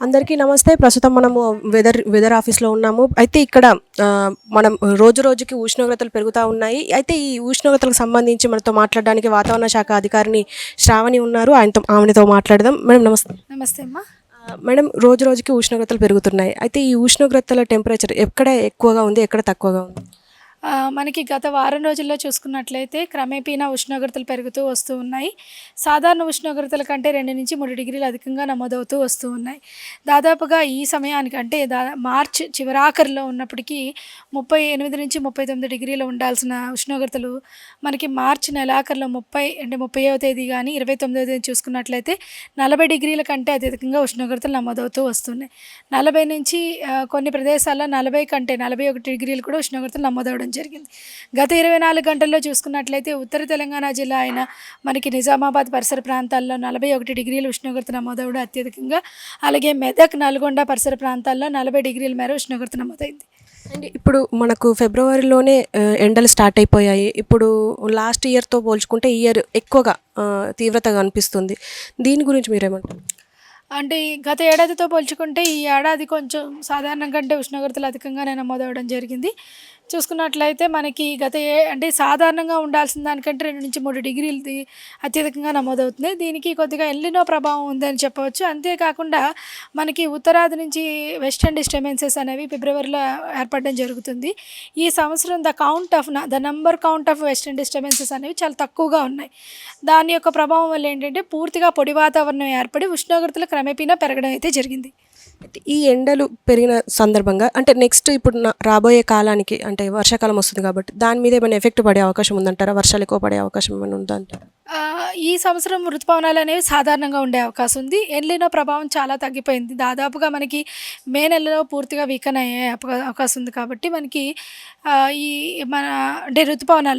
అందరికీ నమస్తే. ప్రస్తుతం మనము వెదర్ ఆఫీస్‌లో ఉన్నాము. అయితే ఇక్కడ మనం రోజు రోజుకి ఉష్ణోగ్రతలు పెరుగుతా ఉన్నాయి. అయితే ఈ ఉష్ణోగ్రతలకు సంబంధించి మనతో మాట్లాడడానికి వాతావరణ శాఖ అధికారిని శ్రావణి ఉన్నారు. ఆమెతో మాట్లాడదాం. మేడం నమస్తే. నమస్తే అమ్మా. మేడం, రోజు రోజుకి ఉష్ణోగ్రతలు పెరుగుతున్నాయి. అయితే ఈ ఉష్ణోగ్రతల టెంపరేచర్ ఎక్కడ ఎక్కువగా ఉంది? ఎక్కడ తక్కువగా ఉంది? మనకి గత వారం రోజుల్లో చూసుకున్నట్లయితే క్రమేపీనా ఉష్ణోగ్రతలు పెరుగుతూ వస్తూ ఉన్నాయి. సాధారణ ఉష్ణోగ్రతల కంటే 2-3 డిగ్రీలు అధికంగా నమోదవుతూ వస్తూ ఉన్నాయి. దాదాపుగా ఈ సమయానికి అంటే మార్చ్ చివరాఖరిలో ఉన్నప్పటికీ 38-39 డిగ్రీలు ఉండాల్సిన ఉష్ణోగ్రతలు మనకి మార్చి నెలాఖరులో 30వ తేదీ కానీ 29వ తేదీ చూసుకున్నట్లయితే 40 డిగ్రీల కంటే అత్యధికంగా ఉష్ణోగ్రతలు నమోదవుతూ వస్తున్నాయి. 40 నుంచి కొన్ని ప్రదేశాల్లో 41 డిగ్రీలు కూడా ఉష్ణోగ్రతలు నమోదవడం జరిగింది. గత 24 గంటల్లో చూసుకున్నట్లయితే ఉత్తర తెలంగాణ జిల్లా అయిన మనకి నిజామాబాద్ పరిసర ప్రాంతాల్లో 41 డిగ్రీల ఉష్ణోగ్రత నమోదవడం అత్యధికంగా, అలాగే మెదక్, నల్గొండ పరిసర ప్రాంతాల్లో 40 డిగ్రీల మేర ఉష్ణోగ్రత నమోదైంది. అండ్ ఇప్పుడు మనకు ఫిబ్రవరిలోనే ఎండలు స్టార్ట్ అయిపోయాయి. ఇప్పుడు లాస్ట్ ఇయర్తో పోల్చుకుంటే ఈ ఇయర్ ఎక్కువగా తీవ్రతగా అనిపిస్తుంది. దీని గురించి మీరేమంటారు? అంటే గత ఏడాదితో పోల్చుకుంటే ఈ ఏడాది కొంచెం సాధారణం కంటే ఉష్ణోగ్రతలు అధికంగానే నమోదవడం జరిగింది. చూసుకున్నట్లయితే మనకి అంటే సాధారణంగా ఉండాల్సిన దానికంటే 2-3 డిగ్రీలు అత్యధికంగా నమోదవుతుంది. దీనికి కొద్దిగా ఎల్నినో ప్రభావం ఉందని చెప్పవచ్చు. అంతేకాకుండా మనకి ఉత్తరాది నుంచి వెస్టర్న్ డిస్టర్బెన్సెస్ అనేవి ఫిబ్రవరిలో ఏర్పడడం జరుగుతుంది. ఈ సంవత్సరం the number count of western disturbances అనేవి చాలా తక్కువగా ఉన్నాయి. దాని యొక్క ప్రభావం వల్ల ఏంటంటే పూర్తిగా పొడి వాతావరణం ఏర్పడి ఉష్ణోగ్రతలు క్రమేపీనా పెరగడం అయితే జరిగింది. ఈ ఎండలు పెరిగిన సందర్భంగా అంటే నెక్స్ట్ ఇప్పుడు రాబోయే కాలానికి అంటే వర్షాకాలం వస్తుంది కాబట్టి దాని మీద ఏమైనా ఎఫెక్ట్ పడే అవకాశం ఉందంటారా? వర్షాలు ఎక్కువ పడే అవకాశం ఏమైనా ఉందంటారా? ఈ సంవత్సరం ఋతుపవనాలు అనేవి సాధారణంగా ఉండే అవకాశం ఉంది. ఎల్నినో ప్రభావం చాలా తగ్గిపోయింది. దాదాపుగా మనకి మే నెలలో పూర్తిగా వీకెన్ అయ్యే అవకాశం ఉంది. కాబట్టి మనకి ఈ మన అంటే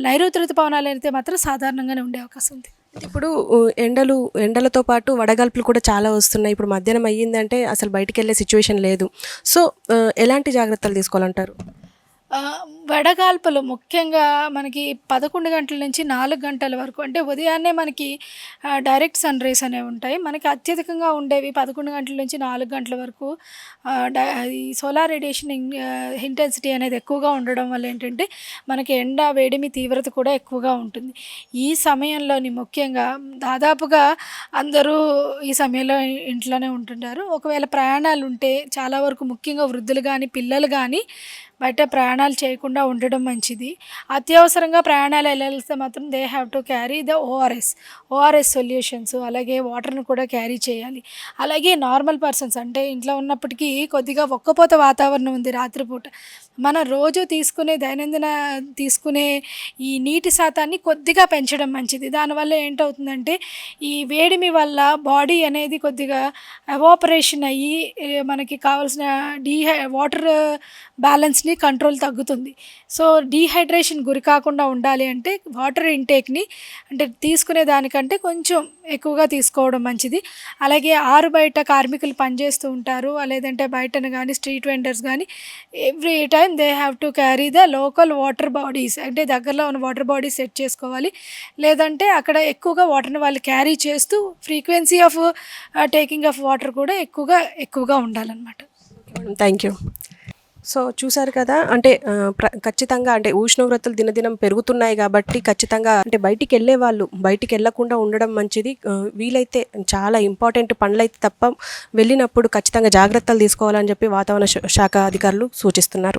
నైరుతి ఋతుపవనాలు అయితే మాత్రం సాధారణంగానే ఉండే అవకాశం ఉంది. ఇప్పుడు ఎండలతో పాటు వడగాల్పులు కూడా చాలా వస్తున్నాయి. ఇప్పుడు మధ్యాహ్నం అయ్యిందంటే అసలు బయటికి వెళ్ళే సిచ్యువేషన్ లేదు. సో ఎలాంటి జాగ్రత్తలు తీసుకోవాలంటారు? వడగాల్పులు ముఖ్యంగా మనకి 11 గంటల నుంచి 4 గంటల వరకు, అంటే ఉదయాన్నే మనకి డైరెక్ట్ సన్ రేస్ అనేవి ఉంటాయి. మనకి అత్యధికంగా ఉండేవి 11 గంటల నుంచి 4 గంటల వరకు. ఈ సోలార్ రేడియేషన్ ఇంటెన్సిటీ అనేది ఎక్కువగా ఉండడం వల్ల ఏంటంటే మనకి ఎండ వేడిమి తీవ్రత కూడా ఎక్కువగా ఉంటుంది. ఈ సమయంలోని ముఖ్యంగా దాదాపుగా అందరూ ఈ సమయంలో ఇంట్లోనే ఉంటుంటారు. ఒకవేళ ప్రయాణాలు ఉంటే చాలా వరకు ముఖ్యంగా వృద్ధులు కానీ పిల్లలు కానీ బయట ప్రయాణాలు చేయకుండా ఉండడం మంచిది. అత్యవసరంగా ప్రయాణాలు వెళ్ళాల్స్తే మాత్రం they have to carry the ORS solutions, అలాగే వాటర్ను కూడా క్యారీ చేయాలి. అలాగే నార్మల్ పర్సన్స్ అంటే ఇంట్లో ఉన్నప్పటికీ కొద్దిగా ఒక్కపోత వాతావరణం ఉంది రాత్రిపూట. మనం రోజు దైనందిన తీసుకునే ఈ నీటి శాతాన్ని కొద్దిగా పెంచడం మంచిది. దానివల్ల ఏంటవుతుందంటే ఈ వేడిమి వల్ల బాడీ అనేది కొద్దిగా ఎవాపరేషన్ అయ్యి మనకి కావాల్సిన వాటర్ బ్యాలెన్స్ని కంట్రోల్ తగ్గుతుంది. సో డీహైడ్రేషన్ గురి కాకుండా ఉండాలి అంటే వాటర్ ఇంటేక్ని అంటే తీసుకునే దానికంటే కొంచెం ఎక్కువగా తీసుకోవడం మంచిది. అలాగే బయట కార్మికులు పనిచేస్తూ ఉంటారు, లేదంటే బయటను కానీ స్ట్రీట్ వెండర్స్ కానీ every time they have to carry the local water bodies, అంటే దగ్గరలో ఉన్న వాటర్ బాడీస్ సెట్ చేసుకోవాలి. లేదంటే అక్కడ ఎక్కువగా వాటర్ని వాళ్ళు క్యారీ చేస్తూ frequency of taking of water కూడా ఎక్కువగా ఉండాలన్నమాట. Thank you. సో చూసారు కదా, అంటే ఖచ్చితంగా అంటే ఉష్ణోగ్రతలు దినదినం పెరుగుతున్నాయి కాబట్టి ఖచ్చితంగా అంటే బయటికి వెళ్ళే వాళ్ళు బయటికి వెళ్ళకుండా ఉండడం మంచిది. వీలైతే చాలా ఇంపార్టెంట్ పనులైతే తప్ప వెళ్ళినప్పుడు ఖచ్చితంగా జాగ్రత్తలు తీసుకోవాలని చెప్పి వాతావరణ శాఖ అధికారులు సూచిస్తున్నారు.